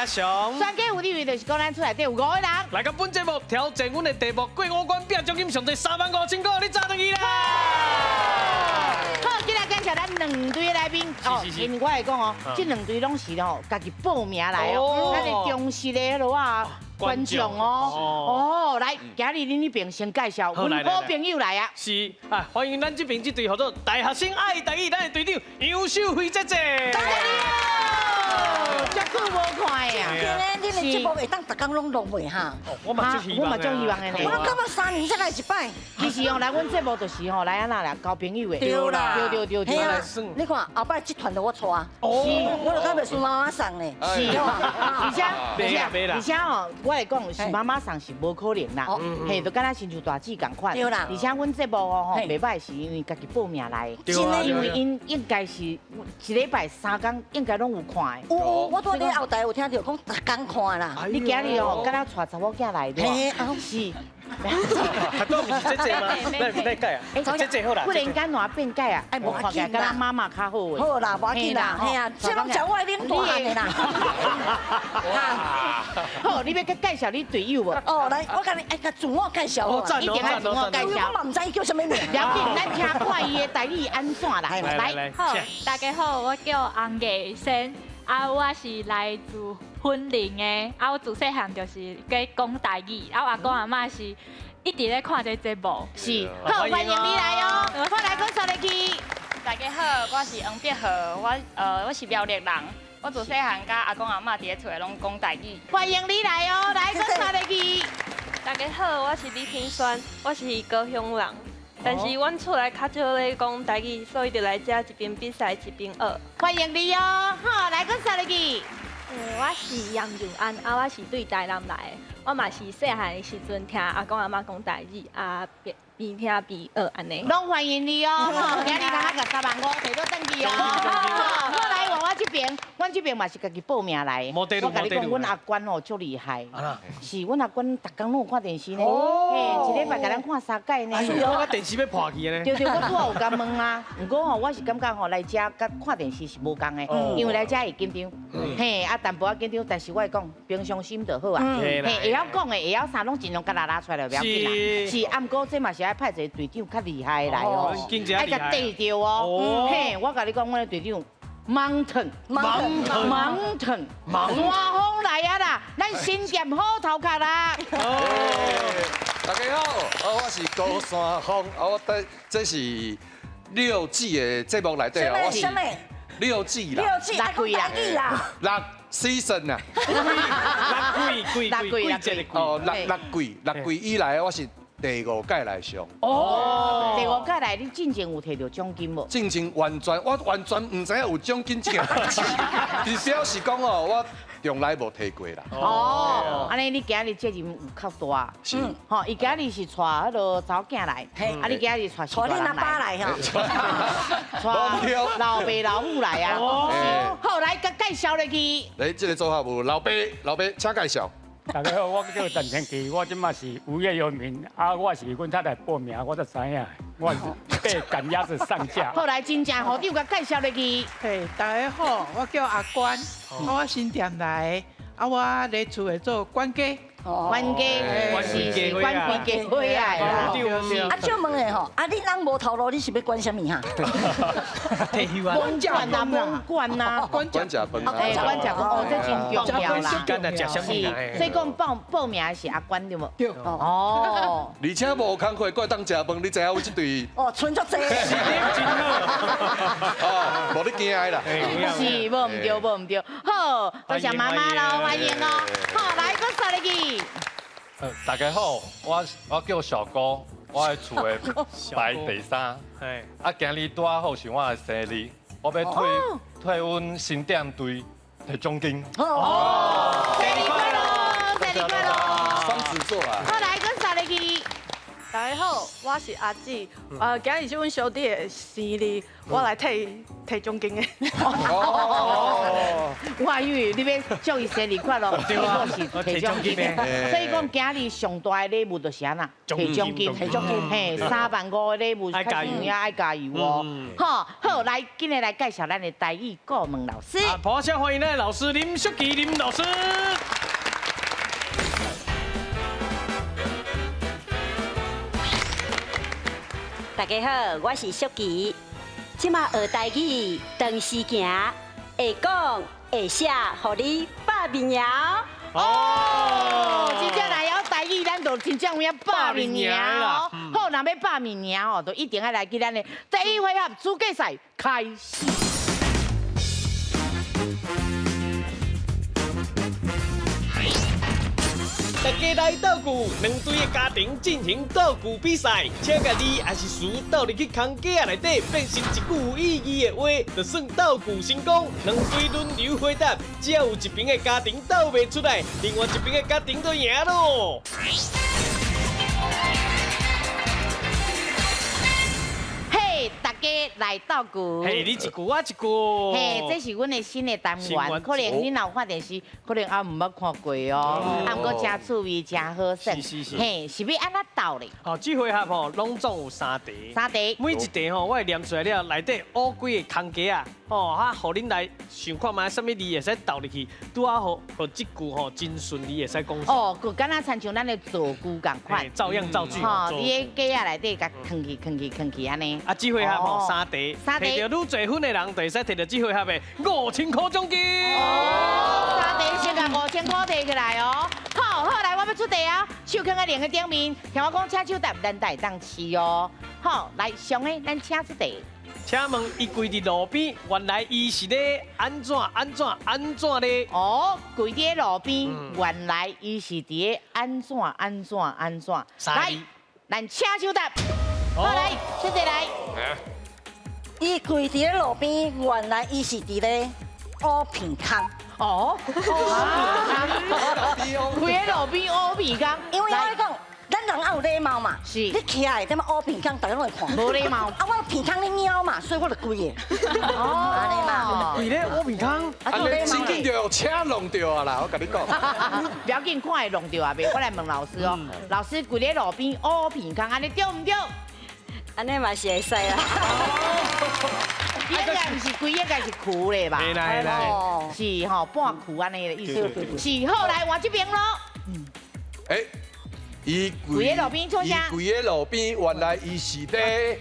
上。选举有地位就是讲咱厝内底有5个人。来到本节目挑战阮的题目，过5关拼奖金上最35000块，你揸得去啦！好，今日感谢咱2队来宾哦，因为我来讲哦，这2队拢是哦，家己报名来哦，咱的忠实的迄落啊。观众哦，来，今日恁那边先介绍，阮好朋友来啊。是啊，欢迎咱这边这队叫做大学生爱台语，咱的队长杨秀慧姐姐。感谢你哦，遮久无看呀。今日恁的节目会当逐工拢录袂哈？我嘛就希望的呢。我感觉3年才来一摆。其实哦，来阮节目就是吼，来安那啦，交朋友的。对啦，对。嘿啊，你看后摆集团都我带。哦，我就较袂输妈妈送呢。是，而且哦。我来讲是妈妈上是无可能啦，嘿，就敢若亲像大姊共款。对啦。而且阮节目哦吼，袂歹是因为家己报名来的，因为因应该是1礼拜3天应该拢有看的。有，我拄咧后台有听到讲逐工看啦。你今日哦，敢若带查某囝来的。嘿，是。还都不是姐姐吗？那改啊，姐姐好啦。忽然间换变改啊，哎，无看起来敢若妈妈较好诶。好啦，无要紧啦，嘿啊，这拢叫我领大汉的啦。好，你要佮介绍你队友无？哦，来，我甲你甲自我介绍好啦。一定要自我介绍。我嘛唔知伊叫什么名。了解，咱听看伊的台语安怎啦？来，好，大家好，我叫洪艺生，我是来自云林的，我自细汉就是在讲台语，我阿公阿妈是一直在看这节目。是，好，欢迎你来哦，我来讲说你去。大家好，我是黄碧荷，我是苗栗人，我自细汉甲阿公阿嬷伫咧厝内拢讲台语。欢迎你来哦，来讲说你去。大家好，我是李品轩，我是高雄人，但是阮厝内较少咧讲台语，所以就来遮一边比赛一边学。欢迎你哦，好，来讲说你去。我是杨永安，我是对台南来的，我嘛是细汉的时阵听阿公阿嬷讲台语，边听边学安尼。拢欢迎你哦，今日大家甲35000摕到登记哦。好，来我这边，阮这边嘛是家己报名来。我甲你讲，阮阿关哦足厉害，是阮阿关逐工拢有看电视呢，嘿，一礼拜甲咱看3届呢。我电视要破去呢。对，我拄好有甲问啊，不过吼，我是感觉吼来遮甲看电视是无共的，因为来遮会紧张，嘿，淡薄仔紧张，但是我讲平常心就好啊，嘿，会晓讲的，会晓啥拢尽量甲拉出来就不要紧啦。是，啊，不过这嘛是爱派一个队长较厉害的来哦，爱甲对着哦，嘿，我甲你讲，阮的队长。Mountain，山峰来啊啦！咱新店好头壳啦。大家好，我是高山峰，这是6季的节目内底哦，我是6季啦，6季6季啦，6 season 啊，6季哦，6季以来我是。第5届来上哦，第5届来，你进前有摕到奖金无？进前我完全唔知影有奖金这件代志，是表示讲哦，我从来无摕过啦。哦，安尼你今日责任有较大。是。吼，伊今日是带迄个查某囝来，啊，你今日带带你阿爸来哈，带老爸老母来啊。哦，好，来介绍你去。来，这个组合有老爸，请介绍。大家好，我叫陈天基，我即马是无业游民，我是阮太太报名，我才知影，我是被赶鸭子上架。后来真正校长甲介绍你去。嘿，大家好，我叫阿关，我新店来，我来厝会做管家。管家是管规家伙啊！啊，少问的吼，你人无头路，你是要管什么哈？退休啊！管家呐，管呐，管家饭。哎，管家饭哦，这真重要啦。时间啊，食什么？所以讲报名的是阿关对无？对。哦。而且无工课，过当食饭，你知影有这对？哦，存足济。哦，无你惊的啦。是，无唔对。好，多谢妈妈咯，欢迎哦。好，来，搁说你去。大家好，我叫小高，我的厝的排第3。今日拄好是我的生日，我要退阮新店队摕奖金。生日快乐，生日快乐！双子座啊。好，来，搁说你去。大大家好，我是阿姊。今日是阮小弟的生日，我来提奖金的。我还以为你要祝伊生日快乐，结果是提奖金的。所以讲今日上大的礼物就是安那，提奖金，嘿，3.5万的礼物，较重要爱加油哦。好，来，今日来介绍咱的台语顾问老师。掌声欢迎咱的老师林淑琪林老师。大家好，我是淑琪。即马学台语，长时行，会讲会写，互你报名摇。真正来晓台语，咱就真正有报名摇哦。好，若要报名摇哦，就一定要来去咱的第一回合资格赛开始。大家来斗句，两队的家庭进行斗句比赛，请家己也是词斗入去空格内底，变成一句有意义的话，就算斗句成功。两队轮流回答，只要有一边的家庭斗袂出来，另外一边的家庭就赢咯。大家来斗句。嘿，你一句我一句。嘿，这是阮的新的单元，可能恁若有看电视，可能还唔捌看过哦。啊，不过真趣味，真好耍。是。嘿，是要安怎斗咧？哦，这回合吼，拢总有3题。3题。每一题吼，我会念出来了，内底乌几个空格啊，哦，互恁来想看卖，什么字会使斗入去，拄啊好，这句吼真顺利会使讲。哦，就敢若亲像咱的造句共款，照样造句。吼，你个格仔内底甲囥去安尼。啊，这回合吼3题，摕到愈侪分的人，就会使摕到这回合的5000块奖金。哦，3题先甲5000块摕起来哦。好，来，我要出题啊，手放在两个顶面，听我讲，请手答，咱才会当试哦。好，来，上个咱请出题。请问伊跪伫路边，原来伊是咧安怎咧？哦，跪伫路边，原来伊是伫咧安怎？来，咱请手答。好，来，出题来。伊跪伫咧路边，原来伊是伫咧乌片坑。哦，乌片坑，跪喺路边乌片坑，因为我讲。咱人也有礼貌嘛，是。你徛在点乌片坑，大家拢会看。无礼貌。啊，我片坑咧猫嘛，所以我就跪的。哦，安尼嘛。跪咧乌片坑，安尼真紧就用车弄掉啊啦！我甲你讲。不要紧，看会弄掉啊袂？我来问老师哦。老师跪咧路边乌片坑，安尼对唔对？安尼嘛是会使啦。应该唔是跪，应该是哭咧吧？来，是吼，半哭安尼的意思。是，好来换这边咯。哎。伊跪喺路边做啥？跪喺路边，原来伊是咧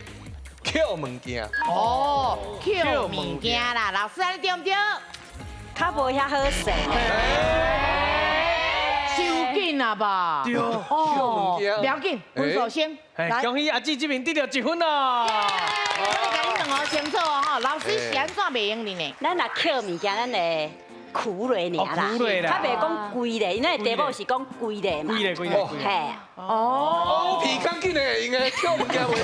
捡物件。哦，捡物件啦，老师安尼对唔对？较无遐好势。收紧啊吧？对哦，不要紧，分数先。恭喜阿姊这边得到1分啦！我甲你两个清楚哦，吼，老师是安怎袂用你呢？咱若捡物件，咱会。苦嘞尔啦，他袂讲贵嘞，因为题目是讲贵嘞嘛。贵嘞。嘿。哦。皮刚紧嘞，应该捡物件袂。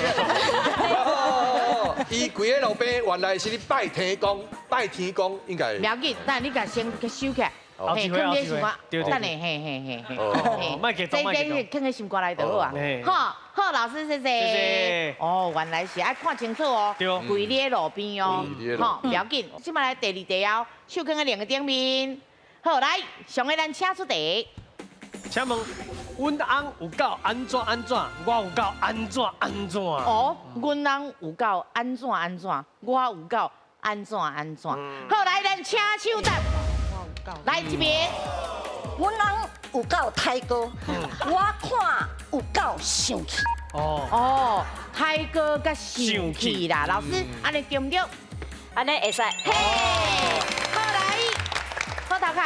伊跪喺路边，原来是咧拜天公，应该。不要紧，但你甲先收起来。嘿，放在心肝，等下，嘿。卖给动，卖给动。放在心肝内就好啊。好，老师谢谢。哦，原来是爱看清楚哦。跪咧路边哦。好，不要紧。即摆来第2题哦，手放在两个顶面。好，来，上个咱请出题。请问，阮翁有够安怎？我有够安怎？哦，阮翁有够安怎？我有够安怎？好，来，咱请手答。来这边，阮翁有够太高，我看有够生气。哦，太高甲生气啦，老师，安尼对唔对？安尼会使。嘿，好来，好头壳。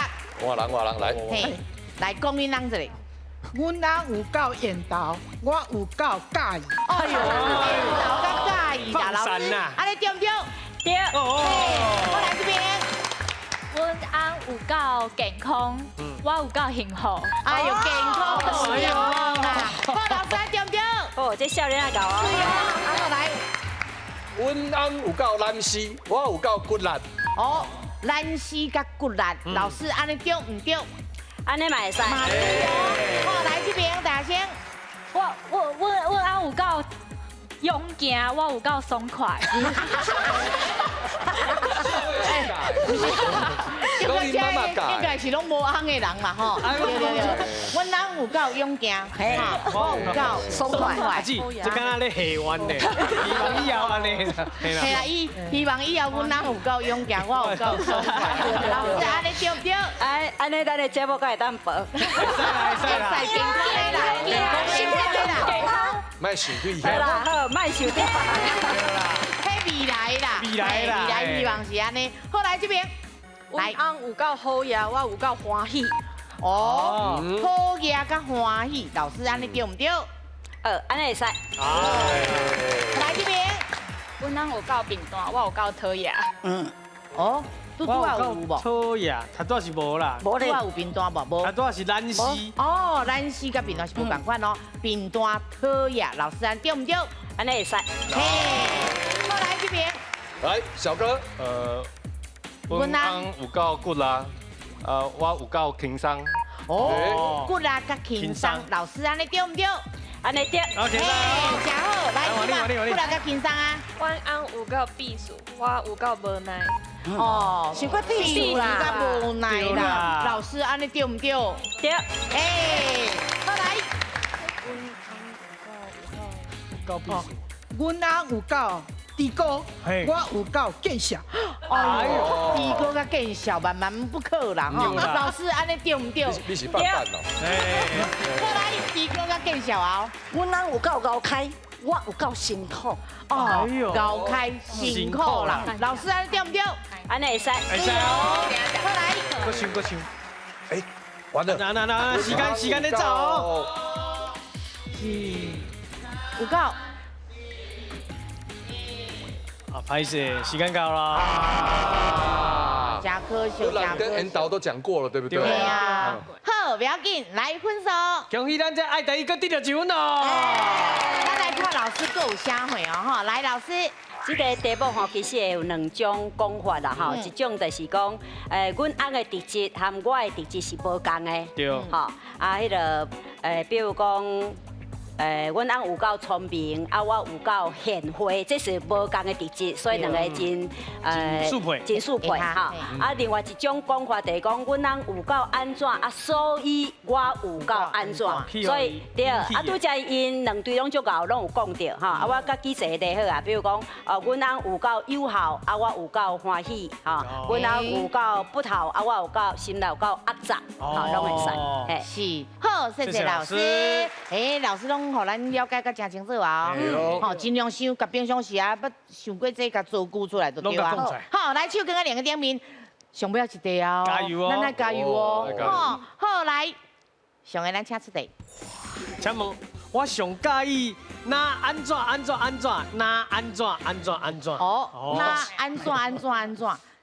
换人来。嘿，来讲恁翁一个。阮翁有够缘投，我有够介意。哎呦，缘投甲介意啦，老师，安尼对唔对？对。我来这边。阮翁有够健康，我有够幸福。哎呦，健康就是幸福啦！好，老师对唔对？哦，这少年啊搞啊。对啊，好来。阮翁有够男士，我有够骨力。哦，男士甲骨力，老师安尼对唔对？安尼嘛会使。嘛对哦。好，来这边大声。我阿有够勇敢，我有够爽快。应该是拢无红的人嘛吼。对，阮人有够勇敢，我有够爽快。阿姊，这敢若咧下弯呢，希望以后安尼啦。係啦，希望以後阮人有夠勇敢，我有夠爽快。老師，安尼對唔對？安尼咱的節目才會當播。會使啦，健康的啦，健康。卖想对好啦，好，卖想對。迄未來啦，未來希望是安尼。好，來這邊。阮翁有夠好呀，我有夠歡喜。哦，好嘢甲歡喜，老師安尼對唔對？安尼會使。來這邊，阮翁有夠平淡，我有夠討厭。哦，拄啊有無？討厭，頭拄是無啦。拄啊有平淡無？無。頭拄是懶死。哦，懶死甲平淡是無共款哦。平淡討厭，老師安對唔對？安尼會使。嘿，好來這邊。來，小哥。阮翁有夠骨啦，我有夠輕鬆。哦，骨啦甲輕鬆，老師安尼對唔對？安尼對。OK，真好，來，骨啦甲輕鬆啊。阮翁有夠避暑，我有夠無奈。哦，想過避暑啦，甲無奈啦。老師安尼對唔對？對。哎，好來。夠避暑。阮翁有夠地高，我有夠見笑。哎呦，地高甲見笑，萬萬不可啦吼。老師安尼對唔對？你是笨蛋哦。好來，地高甲見笑後，阮翁有夠高開，我有夠辛苦。哦，高開辛苦啦。老師安尼對唔對？安尼會使。會使哦。好來。過唱。哎，完了。嗱，時間你走哦。有夠。拍攝時間到啦，真可惜，跟引導都講過了，對不對？對啊。好，不要緊，來分數。恭喜咱這愛第一個得到1分哦。咱來看老師夠有啥會哦，哈，來老師。這個題目吼，其實會有兩種講法啦，吼，一種就是講，阮翁的特質和我的特質是無共的，對，吼，迄個，比如講。阮翁有夠聰明，我有夠賢惠，這是無共的特質，所以兩個真速配哈。另外一種講法就是講，阮翁有夠安怎，所以我有夠安怎，所以對。拄則因兩對攏足夠，攏有講到哈。我甲舉一個例好啊，比如講，阮翁有夠友好，我有夠歡喜，哈。阮翁有夠不頭，我有夠心內有夠壓雜，哈，攏會使。是，好，謝謝老師。老師攏。互咱了解甲真清楚啊！吼，盡量想，甲平常時啊，要想過這個造句出來就對啊。好，來手跟我兩個點名，上尾一題哦，加油哦，咱來加油哦。好，好來，上個咱請出題。請問，我上介意那安怎？那安怎？哦，那安怎？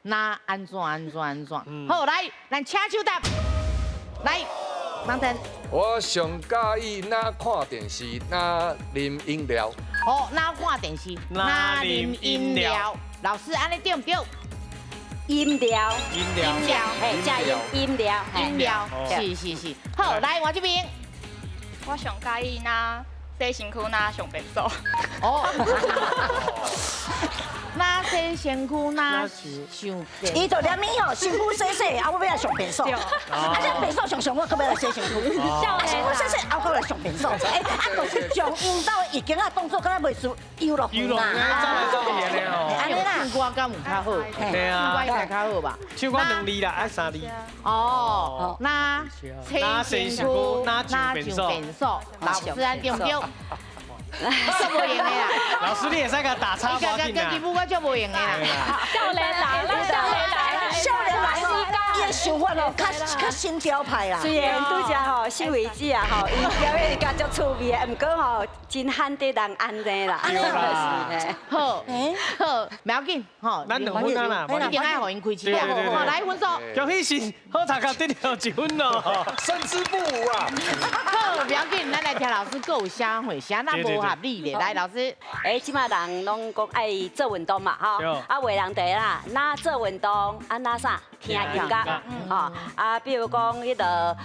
那安怎？好，來，咱請手答，來，盲燈。我上介意哪看電視，哪啉飲料。哦，哪看電視，哪啉飲料。老師，安尼對唔對？飲料，嘿，加飲料，是。好，來我這邊。我上介意哪洗身軀，哪上便所。哦。哪洗身軀，哪上便。伊就念你哦，身軀洗，我要来上便所。這便所上，我可要來洗身軀。身軀洗，我可來上便所。就是將引導已經啊動作，敢若袂輸遊樂園啦。安尼啦，唱歌敢有較好？對啊，唱歌應該較好吧？唱歌2字啦，愛3字。哦，那洗身軀，哪上便所。老師安對唔對？足無用的啦，老師你會使甲打叉包緊啊！基本我足無用的啦。少年來，伊的想法哦，較新潮派啦。雖然拄只吼秀慧姐啊吼，伊表演甲足趣味的，毋過吼真罕得人安尼啦。好，不要緊，吼，咱2分啦，一定愛互因開始啊！好，來分數。恭喜是好讀甲得到1分咯，勝之不武啊！好，不要緊，咱來聽老師夠有啥會啥，那無合理的。來，老師，即馬人攏講愛做運動嘛，吼，話人地啦，哪做運動，哪啥聽音樂，吼啊，比如讲迄个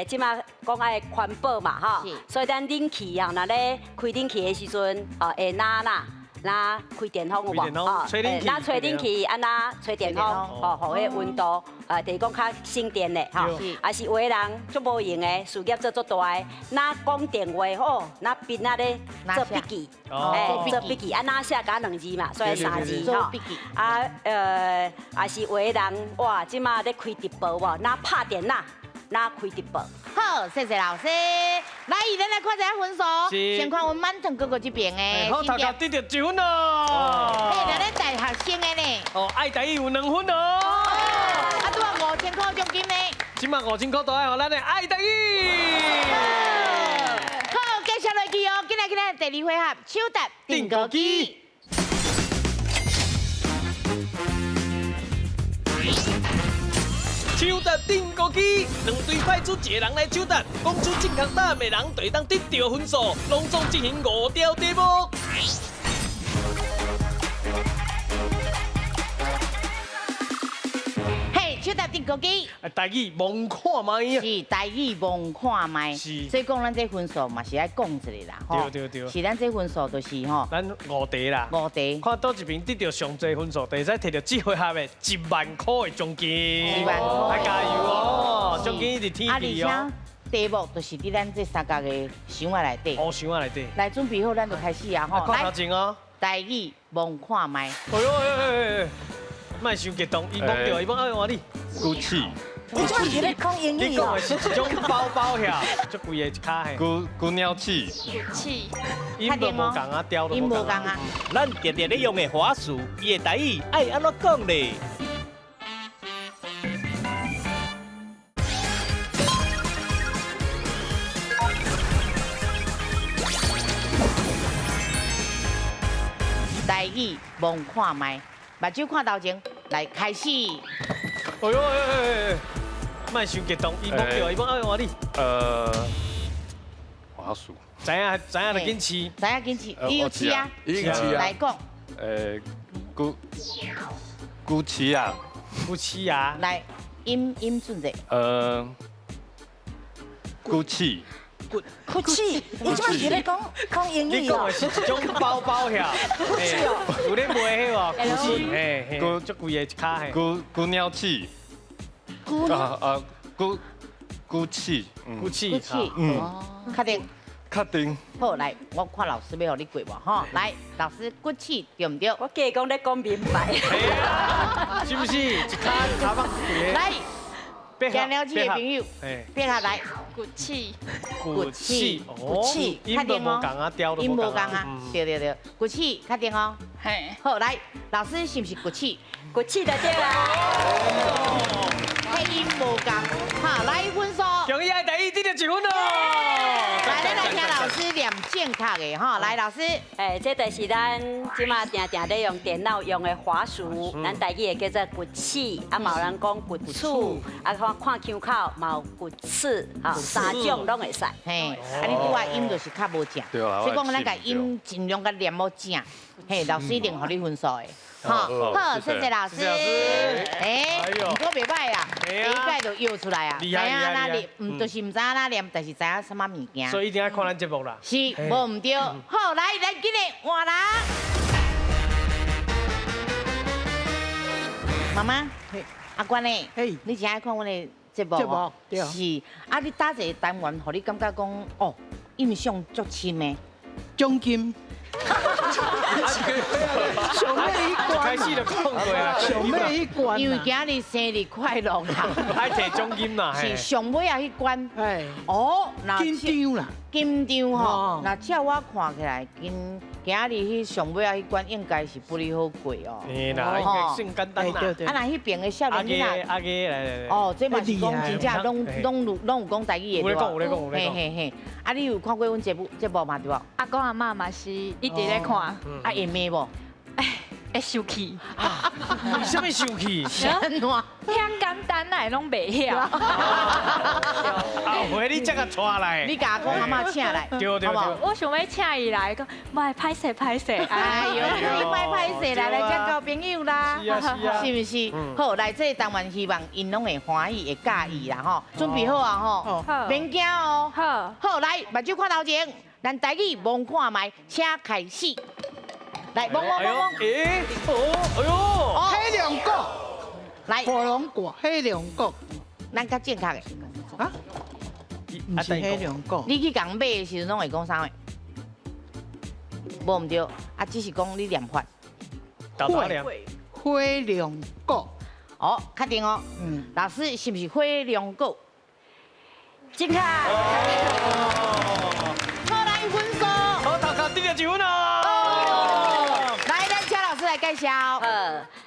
即马讲爱环保嘛吼，所以咱冷气吼，若咧开冷气的时阵，会拿开电风有无？拿吹冷气，安那吹电风，吼，互迄温度，就是讲较省电的吼。啊是有的人足无用的，事业做足大的，拿讲电话吼，拿笔仔咧做笔记，做笔记，啊拿写加2字嘛，所以3字吼。啊也是有的人哇，即马咧开直播无，拿拍电脑，拿开直播。好，谢谢老师。来，咱来看一下分数。先看阮满堂哥哥这边的。好，头壳得到1分咯。嘿，咱大学生的呢。哦，爱台语有2分咯。啊，拄啊5000块奖金呢。今麦5000块都爱互咱的爱台语。好，继续落去哦，今日第2回合，手答定歌机。手答定歌机，2队派出1个人来手答，讲出正确答案的人就当得到分数。隆重进行5条题目。嘿，手答定歌机。台语望看卖啊。是台语望看卖。是。所以讲咱这分数嘛是爱讲一个啦，吼。对。是咱这分数就是吼。咱5题啦。5题。看倒一边得到上侪分数，就会使摕到这回合的1万块的奖金。1万块。来加油哦！奖金一直天边哦。而且题目就是伫咱这3角的箱仔内底。哦，箱仔内底。来准备好，咱就开始啊！吼。看头前哦。台语望看卖。哎呦！莫伤激动，伊摸到，伊摸爱换你。鼓气。你怎么是咧讲英语你讲的是一种包包遐，足贵的一卡嘿。鼓鸟气。鼓气。音都无共啊，调都无共啊。咱常常咧用的话术，伊的台语爱安怎讲咧？台语望看卖，目睭看头前，来开始。哎呦莫伤激动，伊摸到，伊摸爱换你。话术。知影就紧试。知影紧试，你有试啊？来讲。鼓气啊。鼓气啊。来，音准者。鼓气。哭泣，你怎么是咧讲英语哦？你讲的是一种包包遐，有咧卖迄个鼓气，嘿，足贵的一卡嘿。鼓鸟气。鼓气。鼓气。确定。确定。好，来，我看老师要互你过无吼？来，老师鼓气对唔对？我假讲咧讲明白。是不是？一卡卡放贵。来。听了解的朋友，别下来，鼓气，鼓气，确定哦，音无共啊，对，鼓气，确定哦，嘿，好来，老师是不是鼓气？鼓气的对啦，配音无共，好来分数，恭喜爱台语得到1分哦，来，咱来听老师念正确的哈，来老师，这就是咱即马常咧用电脑用的话术，咱台语会叫做骨气，啊，嘛有人讲骨醋，啊，看腔口嘛有骨刺，哈，3种拢会使。嘿，啊，你拄啊音就是较无正，所以讲咱个音尽量甲念好正，嘿，老师一定互你分数的。好，谢谢老师。不过袂歹啊，第一届就摇出来啊，知影哪念，就是唔知影哪念，但是知影什么物件。所以一定要看咱节目啦。是，无唔对。好，来，今日换人。妈妈，阿关呢？你真爱看阮的节目？对。是，啊，你打一个单元，互你感觉讲，哦，印象足深的。奖金。上尾一关，开始就讲过啦。上尾一关，因为今日生日快乐啦，爱摕奖金啦。是上尾啊迄关。哦，金张啦，金张吼。那照我看起来，今日迄上尾啊迄关应该是不离好过哦。嘿啦，应该算简单啦。啊，那迄边的少年囡仔，阿哥来。哦，这嘛是讲真正拢有讲台语的对吧？有咧讲。嘿。啊，你有看过阮节目嘛对吧？阿公阿妈嘛是一直咧看，啊会骂无？会生气。为什么生气？安怎？遐简单哪会拢袂晓？后回你才甲带来。你甲阿公阿妈请来，对对对。我想要请伊来，讲莫歹势歹势。哎呦，你歹势来交交朋友啦，是啊是啊，是不是？好，来这当然希望因拢会欢喜，会介意啦吼。准备好啊吼，免惊哦。好，好来，目睭看头前，咱台语望看卖，请开始。来，望。诶，哎呦，黑龙果，来，火龙果，黑龙果，咱较正确的。啊？不是黑龙果。你去共买的时阵拢会讲啥话？无唔对，啊，只是讲你念法。灰龙果。哦，确定哦。老师是不是灰龙果？正确。好来分数。好，头壳得了1分哦。来，咱请老师来介绍。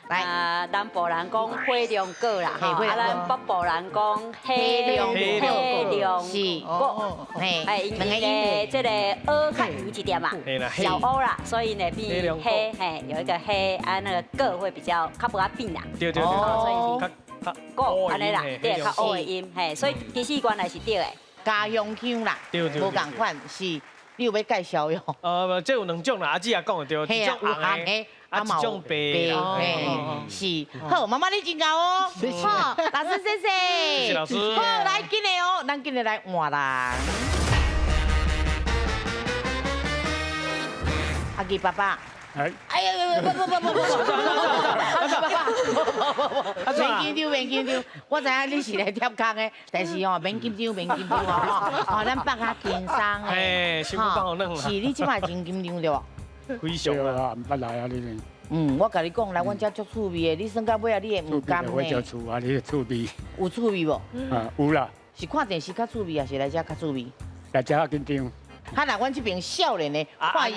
来，南部人讲火龙果啦，啊，咱北部人讲黑龙果，嘿，因为这个蚵较油一点嘛，小蚵啦，所以呢变黑，嘿，有一个黑，啊，那个果会比较不较变啦，对，所以是果安尼啦，对，较乌的音，嘿，所以其實原來是對的。家乡腔啦，无共款是，你有要介紹哟？这有2種啦，阿姊也講的對，一種紅的，啊一種白的，是。好，媽媽你真教哦，好，老師謝謝。謝謝老師。好，來今日哦，咱今日來換人。阿基爸爸。哎呀！不，免緊張，我知影你是來貼工的，但是哦，免緊張哦，咱放較輕鬆的，心放好軟啦。是你即擺真緊張對無？非常啊，唔捌來啊你。我甲你講，來阮遮足趣味的，你算到尾啊，你會唔甘呢？我就趣啊，你趣味。有趣味無？啊，有啦。是看電視較趣味，還是來遮較趣味？來遮較緊張。哈，那阮這邊少年的，看伊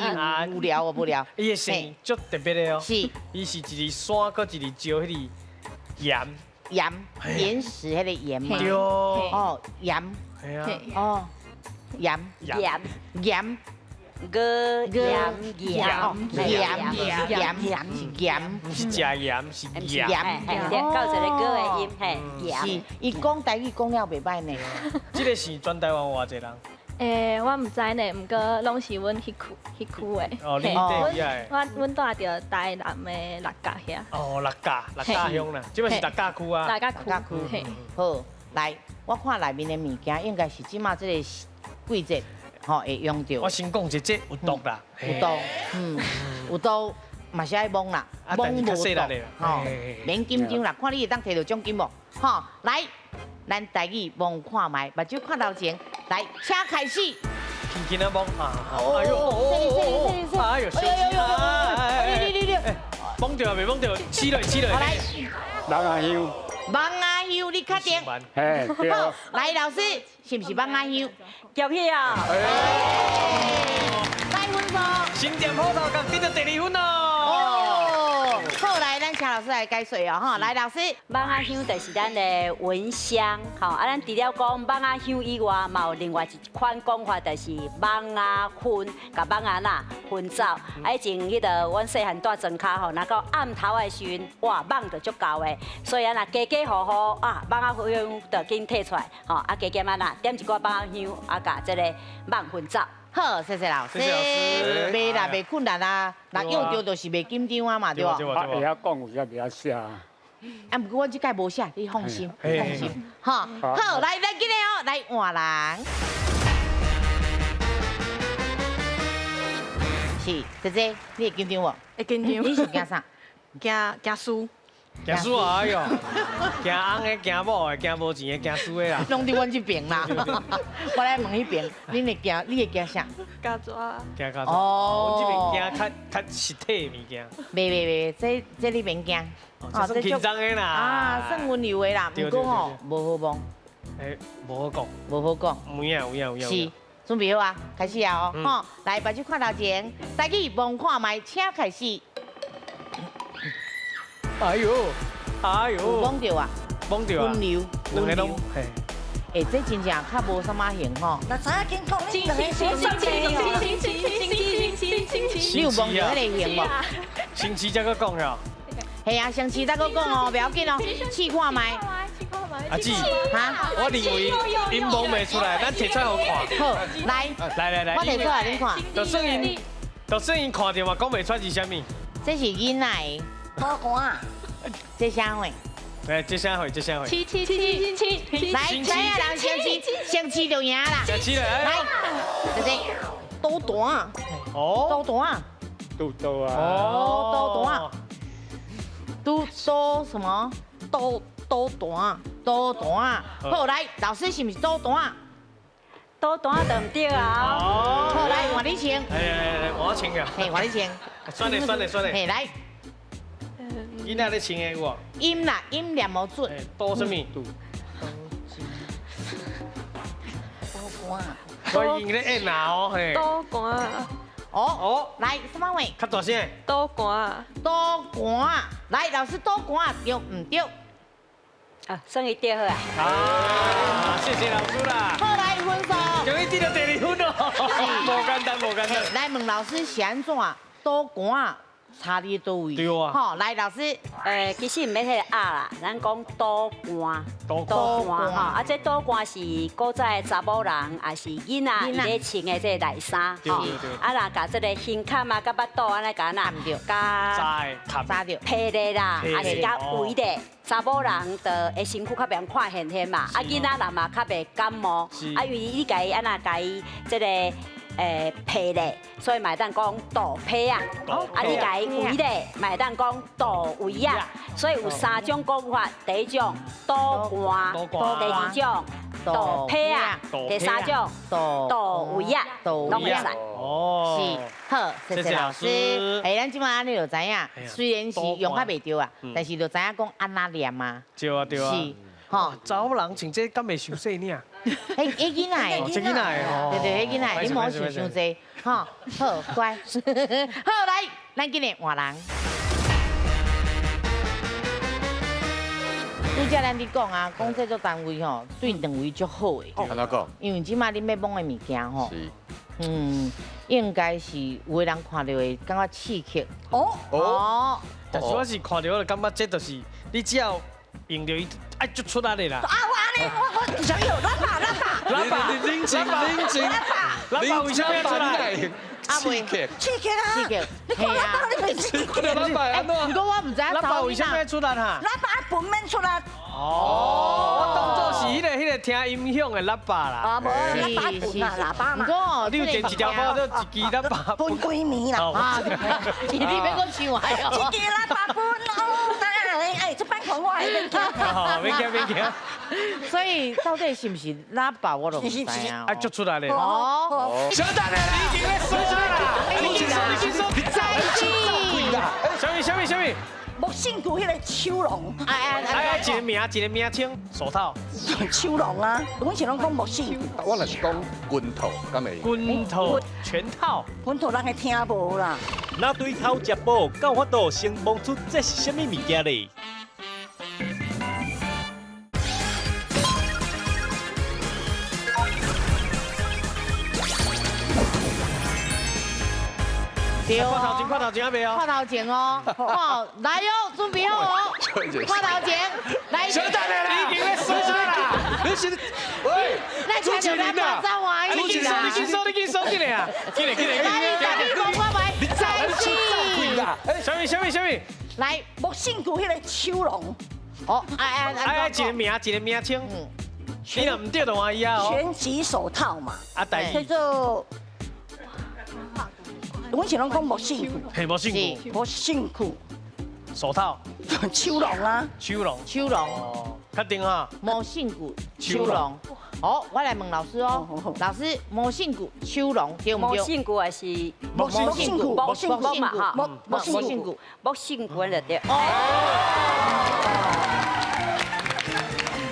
無聊無聊。伊的聲足特別的哦。是。伊是一粒山，佮一粒石，迄粒鹽。岩石迄個鹽嘛。對。哦，鹽。係啊。哦，鹽。唔是食鹽，是鹽。到一個歌的音，嘿，是。伊講台語講了袂歹呢。這個是全台灣偌濟人？我唔知呢，唔過攏是阮迄區的。哦，你對呀？阮住着台南的六甲遐。哦，六甲鄉啦，即擺是六甲區啊。六甲區。好，來，我看內面的物件應該是即馬這個季節，吼會用到。我先講一節有毒啦。有毒，有毒，嘛是愛摸啦，摸無毒，吼，免緊張啦，看你會當摕到獎金無？吼，來。咱台語望看賣，目睭看頭前，來，請開始。輕輕啊望啊！哎呦，你，摸到未摸到？起來！來。芒阿香。芒阿香，你確定？嘿，對。好，來，老師，是不是芒阿香？恭喜啊！來分數。新店葡萄角得到第2分哦。好，來，咱請老師來解說哦，哈，來，老師，芒阿香就是咱的蚊香，吼，啊，咱除了講芒阿香以外，嘛有另外一款講法，就是芒阿薰，甲芒阿那薰走。啊，以前迄個阮細漢住莊卡吼，若到暗頭的時陣，哇，芒就足夠的，所以啊，若家家戶戶啊，芒阿薰就緊摕出來，吼，啊，家家啊那點一寡芒阿香，啊，甲這個芒薰走。好，謝謝老師。袂啦，袂困難啊，若用到就是袂緊張啊嘛，對無？會曉講有時會曉寫。啊，不過我這屆無寫，你放心，放心。哈，好，來，咱今日哦，來換人。是，姐姐，你會緊張無？會緊張。你是驚啥？驚輸。驚輸啊！哎呦，驚翁的，驚某的，驚無錢的，驚輸的啦。攏佇阮這邊啦。我來問迄邊，你會驚啥？加抓。驚加抓。哦。阮這邊驚較實體的物件。袂，這你免驚。哦，這緊張的啦。啊，算溫柔的啦，不過吼，無好講。誒，無好講。無好講。有影。是，準備好啊，開始啊哦，吼，來，目睭看頭前，台語望看賣，請開始。哎呦，有摸到啊，溫柔，兩個攏嘿。這真正較無啥物型吼。那知影緊講你兩個你有摸到迄個型無？星期才个讲呀。系啊，上次再个讲哦，不要紧哦，试看麦。阿姊，哈，我认为音幕未出来，咱摕出来互看。好，来，我摕出来恁看。就算因看到嘛，讲袂出是啥物。这是囡仔的。多寒。这啥货？哎，这啥货？七，来，谁啊人先吃就赢啦。先吃了，来，这是多短。哦，多短。肚兜啊。哦，多短。多什么？多短。好，来，老师是不是多短？多短对唔对啊？哦，好，来，换你请。来，我请呀。嘿，换你请。选嘞。嘿，来。囡仔咧请的有无？音啦，音念无准。多什么？多寒。我用咧按哪哦嘿。多寒。哦，来，什么话？较大声。多寒。来，老师多寒对唔对？啊，算伊对好啊。啊，谢谢老师啦。好，来分数。终于得到第2分哦。无简单。来问老师是安怎？多寒差伫倒位？对啊。好，来老师。其实唔免迄个啦，咱讲多寒。多寒哈，啊，这多寒是古早的查某人，也是囡仔伊咧穿的这个内衫，吼。啊，若甲这个胸坎啊、甲巴肚安尼甲那，加扎着披咧啦，也是加围咧。查某人的身躯较袂看现现嘛，啊，囡仔人嘛较袂感冒，啊，因为你家己安那家己这个被咧，所以买当讲肚被啊，啊，你家己围咧，买当讲肚围啊，所以有3种讲法，第一种肚寒，第二种肚被啊，第3种肚围啊，拢会使。哦，是好，谢谢老师。哎，咱即马安尼就知影，虽然是用较袂对啊，但是就知影讲安那念啊。对啊。是，吼，查某人穿这敢袂伤细呢？迄囡仔的，这囡仔的哦。对，迄囡仔，你莫想伤济，吼，好乖。好，来，咱今日换人。拄则咱伫讲啊，讲制作单位吼，对两位足好的。安怎讲？因为即马恁要摸的物件吼。应该是有的人看到会感觉刺激。哦。但是我是看到我就感觉这就是你只要用到伊，爱就出来的啦。啊，我想有拉把。冷静。拉把为什么要出来？刺激啊！你看拉把你袂刺激？不过我唔知拉把为什么要出来哈？拉把本面出来。哦，我当作是迄个听音响的喇叭啦。啊，无喇叭嘛。不过你有剪一条包，就一支喇叭分几暝啦。啊，你别个唱话哦。一支喇叭分哦，哎，这班款我还免惊。免惊。所以到底是不是喇叭，我都唔知啊。啊，就出来了。哦。小蛋嘞，你已经在说啦。你说，在一起。什么？木姓古迄个秋龙，一个名称，手套。秋龙啊，阮是拢讲木姓。我若是讲拳头，敢会？拳头全套。拳头人会听无啦。那对头食补，够法度先摸出这是什么物件嘞？对哦，看头前还没有？看头前哦，好，来哟，准备好哦，看头前，来。小蛋嘞，你已经在说啦。你是喂，朱启林呐，你紧收进来啊！进来！来，你讲我买，再去。什么？来，木姓古迄个秋龙。哦，一个名称。你若唔对的话，伊啊哦。拳击手套嘛。啊，叫做。阮是拢讲木姓古，系木姓古，手套，秋龙啊，秋龙，哦，确定哈，木姓古，秋龙，好，我来问老师哦，老师，木姓古，秋龙对唔对？木姓古还是木姓古嘛哈，木姓古，木姓古就对。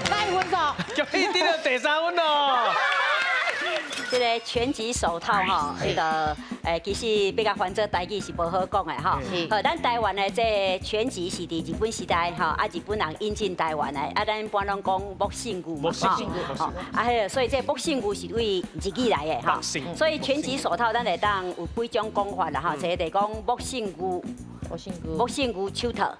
来分数，终于得到第3分咯。这个拳击手套哈，那个其实比较翻做台语是不好讲的哈。好，咱台湾的这拳击是伫日本时代哈，啊日本人引进台湾的，啊咱一般拢讲木姓古嘛哈。啊，所以这木姓古是为日语来的哈。所以拳击手套咱会当有几种讲法啦哈，一个就讲木姓古。木姓牛手套，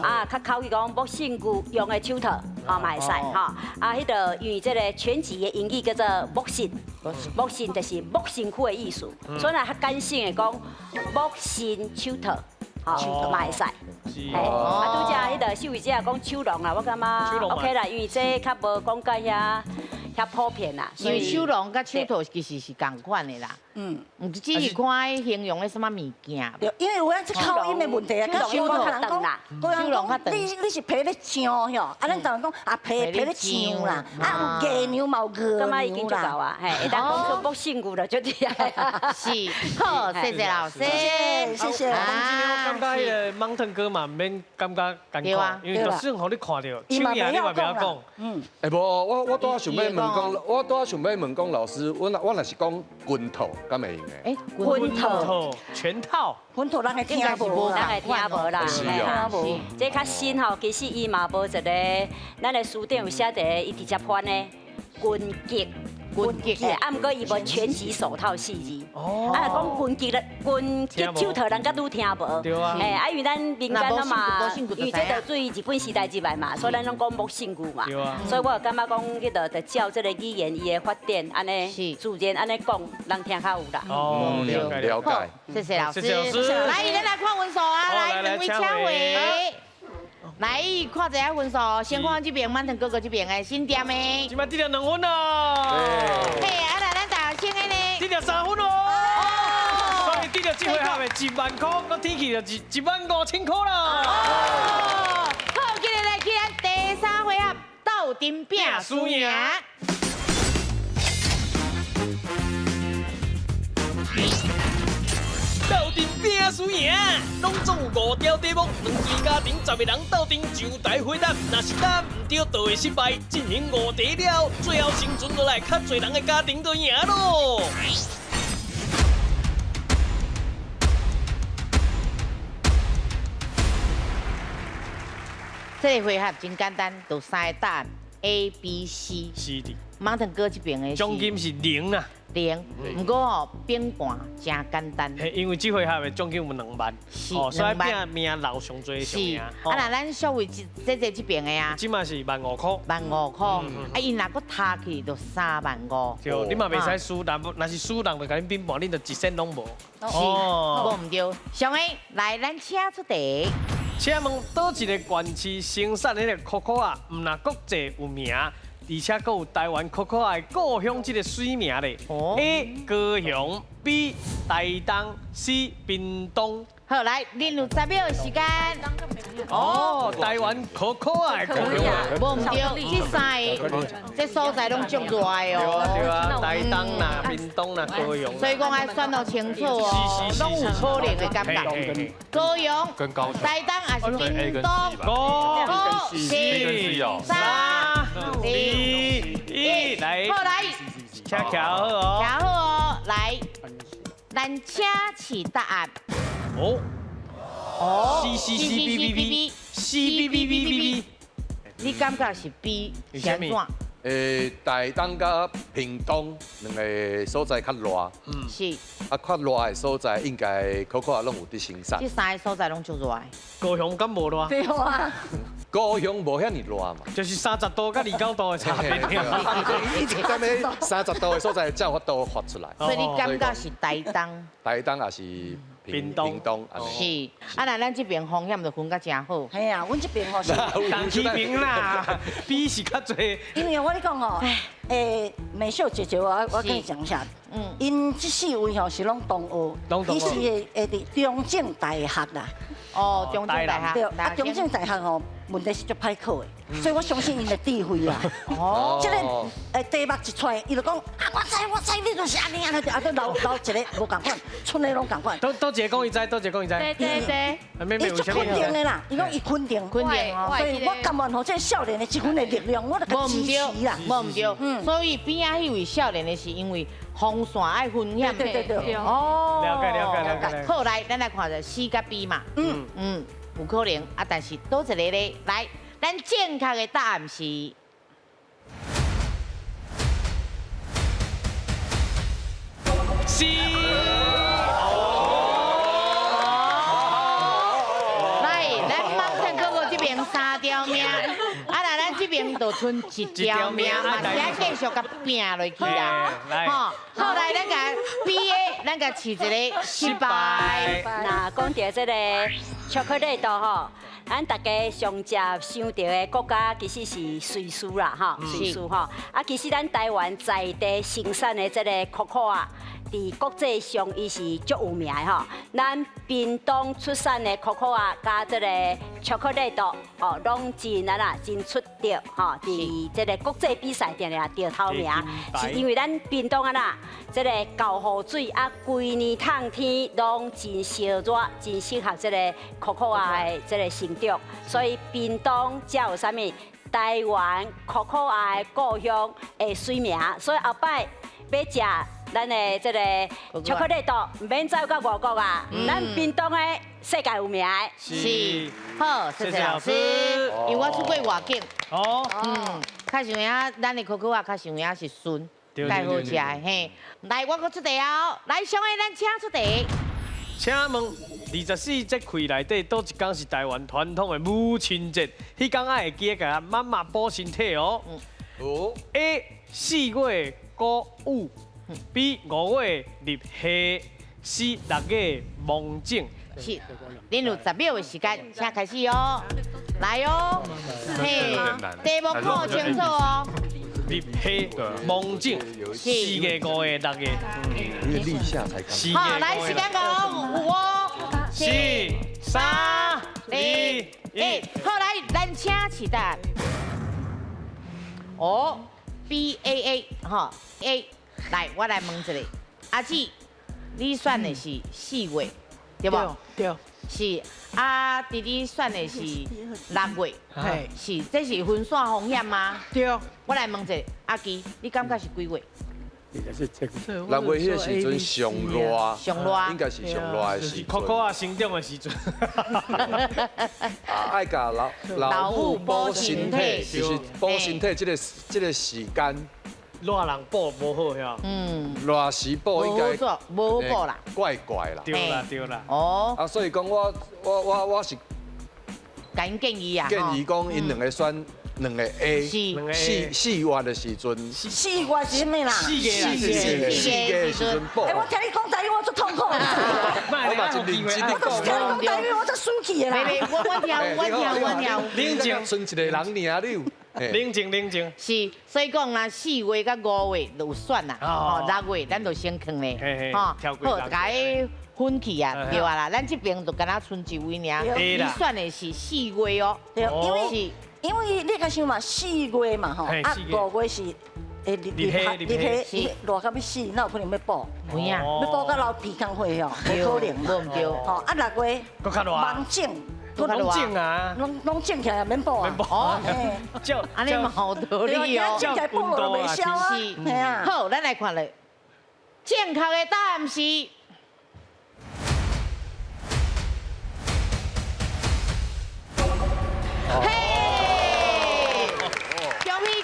啊，较口语讲木姓牛用的手套，啊，嘛会使哈。啊，迄个因为这个拳击的英语叫做木姓，木姓就是木辛苦的意思，所以呢，较简性的讲木姓手套，哦，嘛会使。啊，拄则迄个秀慧姐讲手龙啦，我感觉 OK 啦，因为这较无讲到遐普遍啦。因为手龙甲手套其实是同款的啦。唔只是看形容的什么物件。因为有咱这口音的问题啊，跟手龙人讲，手龙较长。你是皮咧唱哟，啊，咱当然讲啊皮咧唱啦，啊有鸡牛毛鹅感觉已经足够啊，嘿，会当讲出木姓牛了，就对啊。是，好，谢谢老师，谢谢。我感觉迄个芒腾哥嘛，唔免感觉艰苦，因为就算互你看到，手艺你嘛不要讲。哎无，我拄仔想要问讲，我拄仔想要问讲老师，我若是讲拳头，敢会用诶？拳头，全套。拳头咱会听无，咱会听无啦，是这较新吼，其实伊嘛无一个，咱的书顶有写一个，伊直接翻的拳击。拳击，啊，毋过伊无拳击手套4字。哦。啊，讲拳击咧，拳击手套人家愈听无。对啊。哎，啊，因为咱民间啊嘛，因为这个对日本时代入来嘛，所以咱拢讲木姓牛嘛。对啊。所以我感觉讲，迄个得照这个语言伊的发展，安尼自然安尼讲，人听较有啦。哦，了解。谢谢老师。来，咱来看分数啊！来，两位请回。来，看一下分数，先看这边，满腾哥哥这边的新店的，今摆得了2分咯。嘿，啊来，咱大先的呢，得了3分哦。所以得了这回合的1万块，我天气就15000块啦。哦，好，今日来去咱第3回合斗阵拼输赢。斗阵拼输赢，拢总有5条题目，两队家庭10个人斗阵上台回答，若是答唔对，就会失败。进行5题了，最后生存落来较侪人的家庭就赢咯。这个回合真简单，就3个答案 A、B、C。是的。芒腾哥这边的奖金是0啦。0，不过哦，变盘真简单。因为这回合的奖金有2万，哦，所以拼命留上最上赢。啊，那咱小慧这边的啊，即嘛是15000块。15000块，啊，伊若搁他去就35000。对，你嘛袂使输，若是输人就甲你变盘，你就1仙拢无。是，无唔对。上个来，咱请出题。请问倒一个县市生产迄个可可啊，唔若国际有名？而且佫有台湾可可的故乡这个水名咧。A 高雄 ，B 台东 ，C 屏东。好，来，恁有10秒的时间。哦，台湾可可啊，故乡啊。无唔对，这3个这所在拢足热的哦。对啊，台东啦、屏东啦、高雄。所以讲爱选到清楚哦，拢有可能的感觉。高雄、台东还是屏东？5、4、3、2、1，来。好来，请徛好哦。徛好哦，来，咱请起答案。C，你感觉是 B 是怎？台东甲屏东2个所在较热，是。啊，较热的所在应该可可拢有伫生产。这3个所在拢足热的。高雄敢无热？对啊。高雄无遐尼热嘛，就是30度甲29度的差别。你就咁样30度的所在才有法度发出来。所以你感觉是台东？台东也是。屏东是，啊，那咱这边风险就分甲真好。系啊，阮这边吼是同起平啦，比是较侪。因为我跟你讲哦，美秀姐姐，我跟你讲一下，因这4位吼是拢同学，伊是伫中正大学啦。哦，中正大学。对，啊，中正大学吼问题是足歹考的，所以我相信因的智慧啦。哦。这个题目一出来，伊就讲啊，我知，你就是安尼啊，都留一个无共款，剩的拢共款。都一个讲伊知，都一个讲伊知。对。伊足肯定的啦，伊讲伊肯定哦，所以我甘愿吼这少年的这份的力量，我就支持啦。无唔对，所以边仔迄位少年的是因为风扇爱风险。对。哦。了解。好，来，咱来看下 C 甲 B 嘛。有可能啊，但是倒一个咧，来，咱正确的答案是 C。剩一条命，嘛是爱继续甲拼落去啦。吼，后来咱甲 B A， 咱甲试一个失败。那讲到这个巧克力豆吼，咱大家上接想到的国家其实是瑞士啦，哈，瑞士吼。啊，其实咱台湾在地生产的这个可可啊。伫国际上，伊是足有名的吼。咱屏东出产的可可啊，加这个巧克力豆，哦，拢真真出色吼。伫这个国际比赛定定得头名，是因为咱屏东这个高雨水啊，规年冬天拢真烧热，真适合这个可可啊的这个成长，所以屏东才有啥物台湾可可啊的故乡的水名。所以后摆要食。咱的这个巧克力豆，唔免走到外国啊！咱屏东的世界有名的。是，好，谢谢老师。因为我出过外景。哦。较想影咱的可可啊，较想影是顺，介好食的嘿。来，我搁出题哦。来，上个咱请出题。请问24节气内底，倒一天是台湾传统的母亲节？迄天会记得甲妈妈补身体哦。哦。A 4月谷雨。B 5月立夏，C 6月蒙景。是，恁有10秒的时间，请开始哦。来哦，嘿，题目看清楚哦。立夏蒙景，4月、5月、6月。因为立夏才刚。好，来时间讲5、4、3、2、1，好来，咱请起答。哦 ，B A A 哈 A。来，我来问一个，阿姊，你选的是4月，对不？对。是，啊，弟弟选的是6月，是，这是分散风险吗？对。我来问一个，阿基，你感觉是几月6月迄个时阵上热，上热，应该是上热的时阵。可可啊，生长的时阵。爱甲老母补身体，就是补身体这个时间。热人补无好呀。热时补应该无好补啦，怪怪啦。对啦。哦。啊，所以讲我是建议啊，建议讲因两个选2个 A， 4月的时阵。4月是咩啦？4月的时阵补。哎，我听你讲台语，我足痛苦。我嘛真认真你讲。我听你讲台语，我足输气的啦。我听。冷静，剩一个人尔你有。冷静。是，所以讲啦，4月甲5月就有选啦，哦，6月咱就先坑咧，吼，好，改分去啊，对啊啦，咱这边就敢若剩一位尔，你选的是4月哦，对，因为你较想嘛，4月嘛吼，啊5月是立夏，热到要死，哪有可能要补？有影，要补到流鼻孔血哦，无可能嘛，无对，吼，啊6月搁较热，忙整。拢整啊，拢整起来免补啊，哦，就安尼嘛好道理哦，整起来补就袂消啊，系啊。好，咱来看咧，正确的答案是，嘿，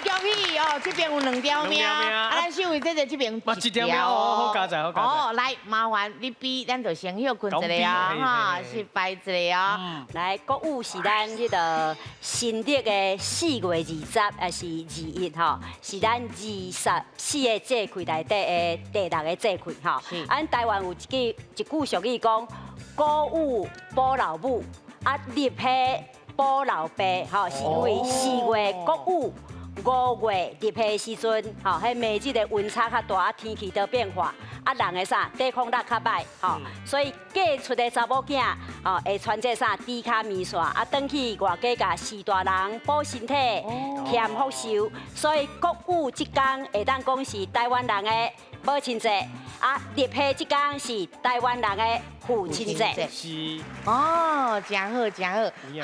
恭喜哦，这边有2条命，啊，咱秀慧姐姐这边1条命，好加载。哦，来，麻烦你比，咱就先休困一下啊，哈，失败一下啊。来，国语是咱迄个新历的4月20还是21吼，是咱24个节气内底的第6个节气吼。咱台湾有一句俗语讲，谷雨补老母，啊立夏补老爸，吼，是因为4月谷雨。5月立夏时阵，吼，迄mê日的温差较大，天气都变化，啊，人的啥抵抗力较歹，吼，所以嫁出的查某囝，吼，会穿这啥低卡面线，啊，转去外家甲四大人补身体，添福寿，所以谷雨这天会当讲是台湾人的母亲节，啊，立夏这天是台湾人的父亲节。是。哦，真好，真好。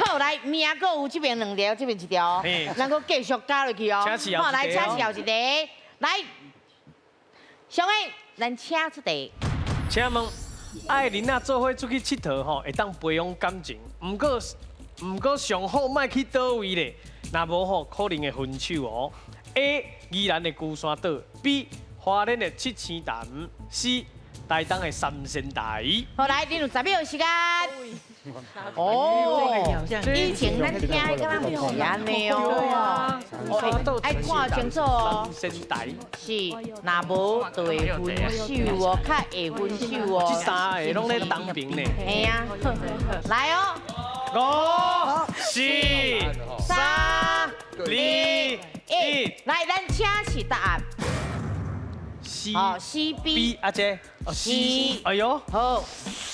好，来，名还有这边2条，这边1条，咱搁继续加落去哦。好，来，请后一题，来，上个咱请出题。请问，爱人啊做伙出去佚佗吼，会当培养感情，不过上好莫去倒位咧，若无吼可能会分手哦。A 宜兰的孤山岛 ，B 花莲的七星潭 ，C 台东的三仙台。好，来，你有10秒时间。哦，以前咱听的敢若不是安尼哦，爱看清楚哦。三仙台是，若无就会分手哦，较会分手哦。这三个拢咧当兵呢。嘿啊，来哦，5、4、3、2、1，来，咱请示答案。 C 哦 ，C B 阿姐，C， 哎呦，好，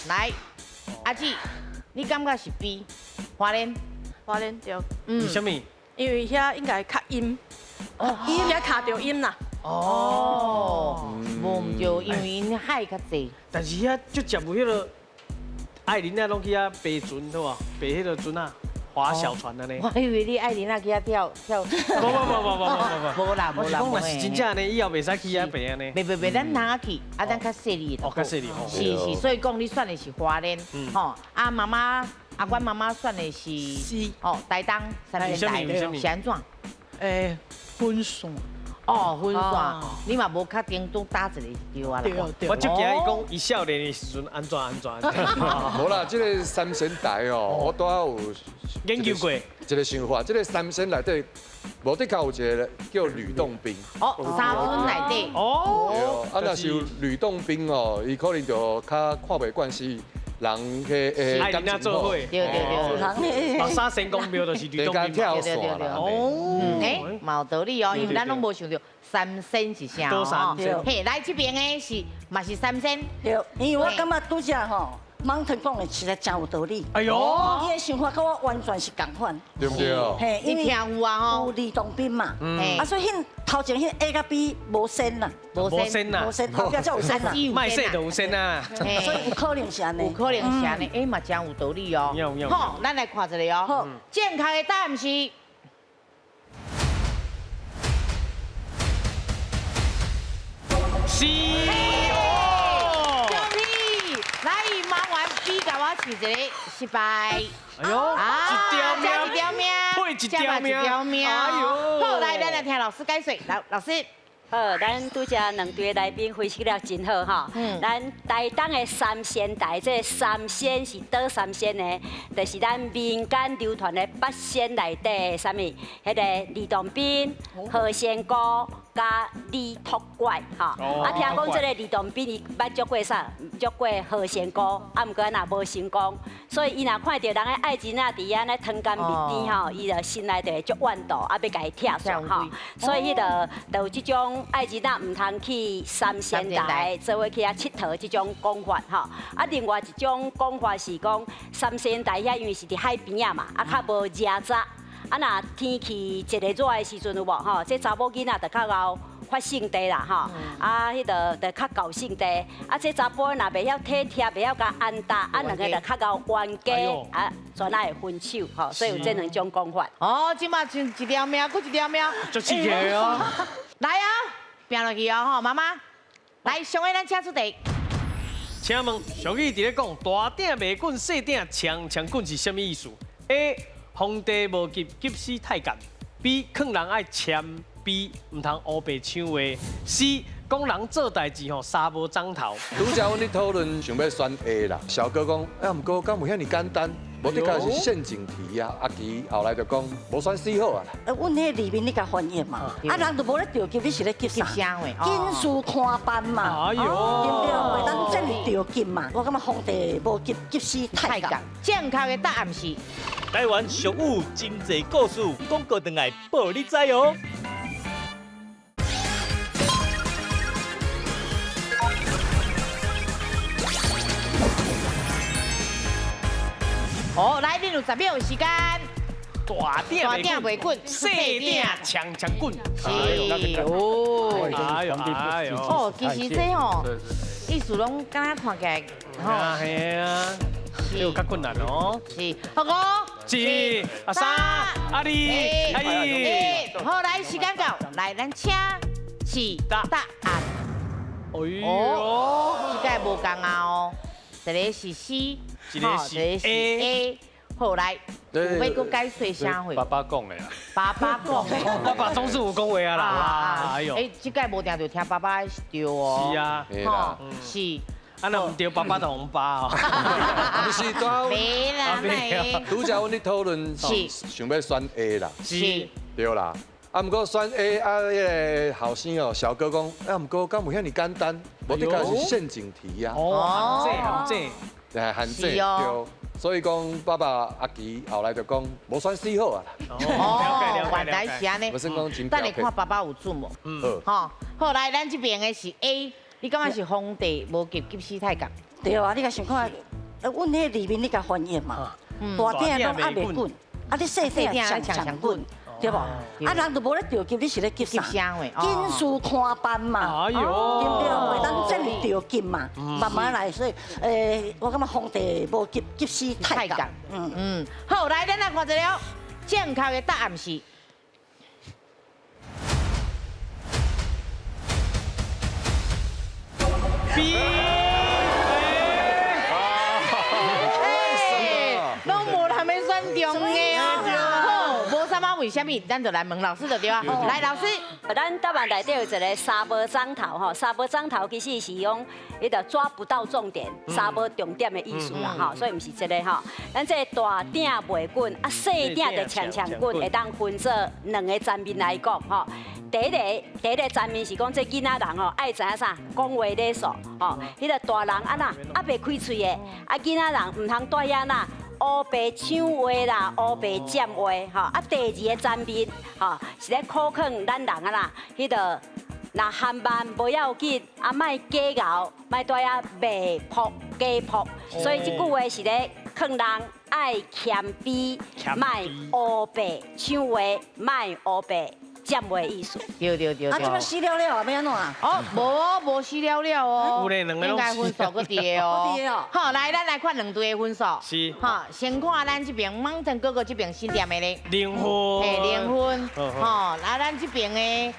来，阿姊，你感觉是 B？ 花莲对。为什么？因为遐应该较阴，伊遐卡着阴啦。哦，无唔对，因为因海较济。但是遐就接有迄个爱玲啊，拢去遐爬船，对吧？爬迄个船啊，划小船的呢。我以为你爱玲啊去遐跳。无啦。我是讲，若是真正呢，以后袂使去遐爬啊呢。袂，咱人啊去，啊咱较细腻的。哦，较细腻。是，所以讲你选的是花莲，吼，啊妈妈。 阿关妈妈选的是 C 哦，台东三仙台是安怎？分线。哦，分线，你嘛无确定都打一个对啊啦。对。我就惊伊讲，伊少年的时阵安怎。无啦，这个三仙台哦，我拄好有研究过一个想法，这个三仙内底无得靠有一个叫吕洞宾。哦，三村内底。哦。啊，若是有吕洞宾哦，伊可能就较看袂惯是。 人去爱人家做伙，对，白沙神功庙就是吕洞宾跳伞啦。哦，嘛有道理哦，因为咱拢无想到三仙是啥哦。嘿，来这边的是嘛是三仙。对，因为我感觉拄只吼。 芒腾讲的实在真有道理。哎呦，伊的想法跟我完全是共款，对不对？嘿，你听有啊吼，有吕洞宾嘛，啊，所以迄头前迄 A 甲 B 无仙啦，无仙啦，后壁才有仙啦，卖说就有仙啦，所以有可能是安尼，有可能是安尼，哎嘛真有道理哦。好，咱来看一个哦。好，正确的答案是 C。 是一个失败。哎呦，一条命，配一条命。哎呦，好，来，咱来听老师解说。老师，好，咱拄只两队来宾分析了真好哈。咱台东的三仙台，这三仙是倒三仙呢？就是咱民间流传的八仙内底，啥物？迄个吕洞宾、何仙姑。 加李托怪哈，啊听讲这个吕洞宾伊捌捉过啥？捉过何仙姑，啊毋过若无成功，所以伊若看到人的爱情啊伫遐咧汤干面边吼，伊就心内就会足怨妒，啊要甲伊拆散吼，所以迄就有即种爱情啊毋通去三仙台做伙去遐佚佗即种讲法吼。啊另外一种讲法是讲三仙台遐因为是伫海边啊嘛，啊较无热早。 啊，若天气一个热的时阵有无吼？这查某囡仔就较敖发性地啦吼，啊，迄就较高性地。啊，这查甫若袂晓体贴，袂晓甲安搭，啊，两个就较敖冤家，啊，全爱会分手吼。所以有这两种讲法。哦，即马剩一条命，佫一条命，足刺激哦！来啊，拼落去哦吼，妈妈，来，上个咱请出题。请问俗语伫咧讲大鼎袂滚，细鼎强滚是啥物意思 ？A 皇帝无急，急死太监。B 劝人爱谦卑，唔通乌白抢话。C 讲人做代志吼，沙无长头。拄则阮咧讨论，想要选 A 啦。小哥讲，哎，毋过敢有遐尼简单？无得个是陷阱题啊。阿奇后来就讲，无选 C 好啊啦。阮迄里面你甲翻译嘛，啊人就无咧着急，你是咧急啥？紧事看办嘛，哎呦，对不对？咱真是着急嘛。我感觉皇帝无急，急死太监。正确的答案是。 台湾俗语真侪故事，广告回来报你知哦。好，来，你有10秒时间。大鼎袂滚，细鼎强滚。是哦，哎呦，哦，其实这吼，意思拢敢若看起来，吼，系啊。 有较困难哦。是，好个1、3、2、好，来时间到，来咱请是答案。哎呦，这个无共啊哦，一个是 C， 一个是 A。好来，有要搁解说啥话？爸爸讲的啦。爸爸讲的，爸爸总是有讲话啊啦。哎呦，这个无定就听爸爸是对哦。是啊，吼是。啊，那唔对，爸爸就红包哦。不是都没啦，没。拄则阮咧讨论是想要选 A 啦，是，对啦。啊，毋过选 A 啊，迄个后生哦，小哥讲，啊，毋过敢有遐尼简单，无的确是陷阱题呀。哦，限制，限制对。所以讲，爸爸阿基后来就讲，无选 C 好啊啦。哦，原来是安尼。我算讲真等你看爸爸有准无？好，后来咱这边的是 A， 你感觉是皇帝无及急死太监？对啊，你甲想看，阮迄里面你甲翻译嘛，大鼎拢还袂滚，啊你细鼎强滚。对不？啊，人就无咧着急，你是咧急啥？紧事看班嘛，对不对？袂当真着急嘛，慢慢来。所以，我感觉皇帝无急死太监。好，来，咱来看一了，正确的答案是。B。拢无还没选中的哦。无啥嘛？为什么？咱就来问老师就对啊。来，老师，咱答案内底有一个沙波掌头吼，沙波掌头其实是用伊个抓不到重点、沙波重点的意思啦吼，所以唔是这个吼。咱这大鼎袂滚，啊细鼎就强滚，会当分做两个层面来讲吼。第一个层面是讲这囡仔人吼爱知影啥，讲话礼数吼，迄个大人啊呐，啊袂开喙的，啊囡仔人唔通带遐呐。乌白抢话啦，乌白占话，吼啊！第二个层面，吼是咧考劝咱人啊啦，迄个若含慢无要紧，啊莫假熬，莫带啊卖扑假扑，所以这句话是咧劝人爱谦卑，莫乌白抢话，莫乌白。占话意思，对。啊，这么死了了啊，要安怎啊？哦，无死了了哦。有咧，两个拢应该分数搁低哦。好，来，咱来看两队的分数。是。好，先看咱这边Mountain哥哥这边新店的咧。0分。0分。好，来咱这边的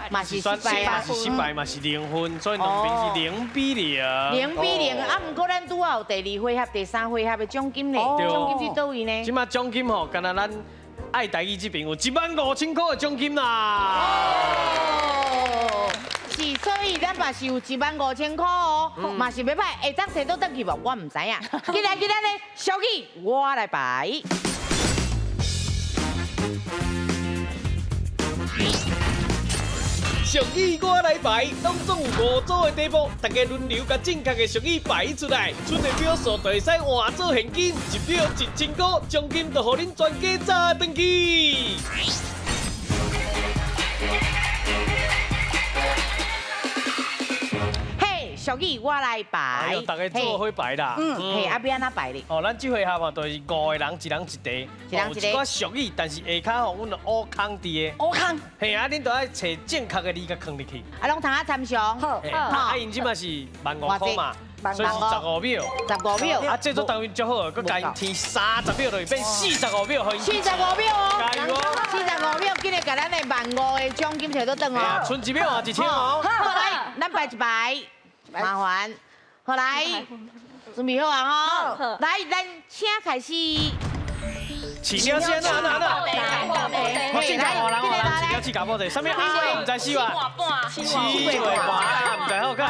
嘛是失败啊。是失败嘛是0分，所以两边是0比0。0比0，啊，不过咱拄好有第2回合、第3回合的奖金咧。奖金是倒位呢？即马奖金吼，干那咱。爱台语这边有15000块的奖金啦！哦，是，所以咱嘛是有15000块哦，嘛是袂歹，会当摕倒转去无？我唔知影。今日咧，小雨我来排。俗语我来排，当中有5组的题目，大家轮流把正确的俗语排出来，出的票数就会使换做现金，1票1000块，奖金就互恁全家揸回去。嘿，俗语我来排，大家做伙排啦。嘿，啊要安怎排哩？哦，咱这回合嘛，就是5个人，一人一题，有一寡俗语，但是下骹吼，阮就乌空伫的。乌空。嘿啊，恁就爱找正确的字甲放入去。啊，拢通啊参详。好。啊，因即嘛是15000块嘛，所以是15秒。15秒。啊，这组单位足好，佮加添30秒，就变45秒，可以。45秒哦。加油哦！45秒，今日甲咱的15000的奖金摕倒转哦。剩1秒啊，1000哦。好，来，咱排一排。麻烦，好来，准备好啊吼！来，咱请开始。饲鸟先啊，我正常换人，饲鸟饲甲宝地，什么啊？唔知死哇？7月半啊，唔知好个。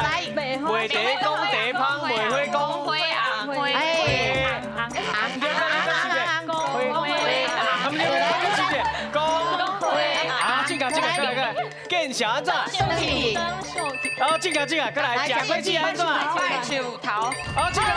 卖茶讲茶芳，卖花讲花红。见小安怎？好，进来，过来，吃火鸡安怎？快手头。好，进来。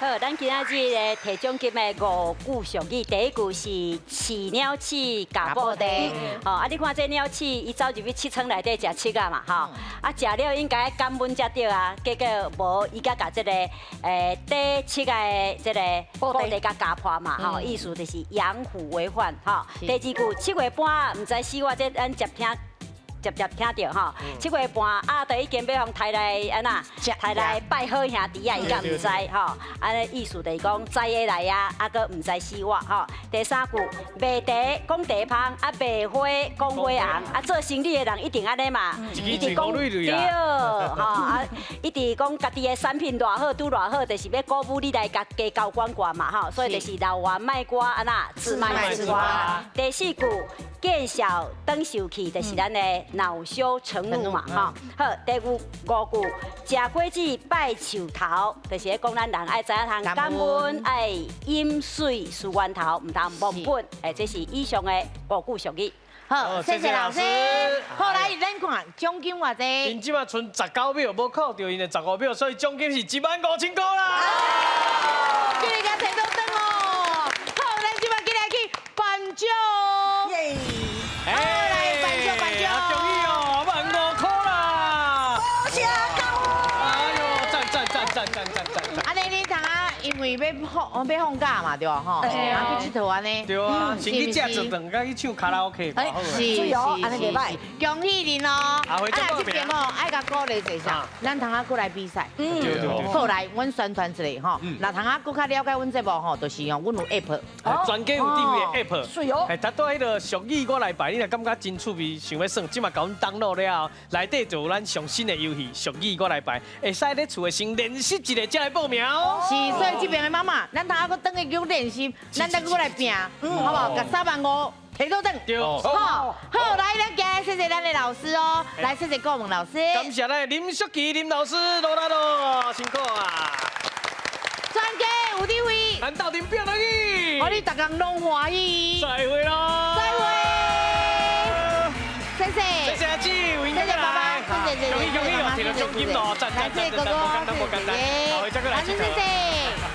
好，咱今仔日咧提奖金的5句俗语，第一句是饲鸟鼠夹布袋。哦，啊，你看这鸟鼠，伊走入去七仓内底食蛆啊嘛，吼，啊食了应该感恩才对啊，结果无伊甲这个底蛆的这个布袋甲夹破嘛，吼，意思就是养虎为患，吼。第二句7月半，唔知死我这咱接听到吼，7月半啊，就已经要互抬来安那，抬来拜好兄弟啊，伊甲唔知吼，安尼意思就是讲知的来啊，啊个唔知死我吼。第3句卖茶讲茶芳，啊卖花讲花红，啊做生意的人一定安尼嘛，一直讲对吼啊，一直讲家己的产品偌好，拄偌好，就是要鼓舞你来加交管管嘛吼，所以就是老王卖瓜安那，自卖自夸。第4句见笑转受气，就是咱的恼羞成怒嘛，哈。好，第五句，食果子拜树头，就是讲咱人爱知影通感恩，爱饮水思源头，唔通忘本。这是以上的5句俗语。好，谢谢老师。后来咱看奖金偌济？因即马剩19秒，无扣掉因的15秒，所以奖金是15000块啦。今日家摕到灯哦。好，咱即马今日去颁奖。耶！好，来颁奖颁奖。恭喜哦，15000块啦！多谢高哦。哎呦，赞！安尼你通啊，因为要放假嘛，对吧？吼，啊去佚佗安尼。对啊，先去食一顿，甲去唱卡拉 OK，好好。是，安尼袂歹。恭喜您哦！啊，这边吼爱甲鼓励一下，咱通啊过来比赛。后来阮宣传一下吼，若通啊更较了解阮节目吼，就是用阮有 app， 专家有订阅 app。是哦。哎，达到迄个俗语我来bài，你若感觉真趣味，想要耍，即马甲阮登录了后，内底就有咱上新的游戏俗语我来bài，会使咧厝的先练习一下，才来报名哦。是，所以这边的妈妈，咱通啊搁等下去练习，咱等过来拼，好不好？甲35000摕到等。对。好，来，咱今日谢谢咱的老师哦，来谢谢郭文老师。感谢咱林淑琪林老师，罗拉罗，辛苦啊！专家有智慧，咱斗阵拼落去，我哋大家拢欢喜。再会咯！再会。谢谢。谢谢阿姊，为你来。谢谢，恭喜哦，摕到奖金咯，赞！谢谢哥哥，谢谢姐姐，谢谢。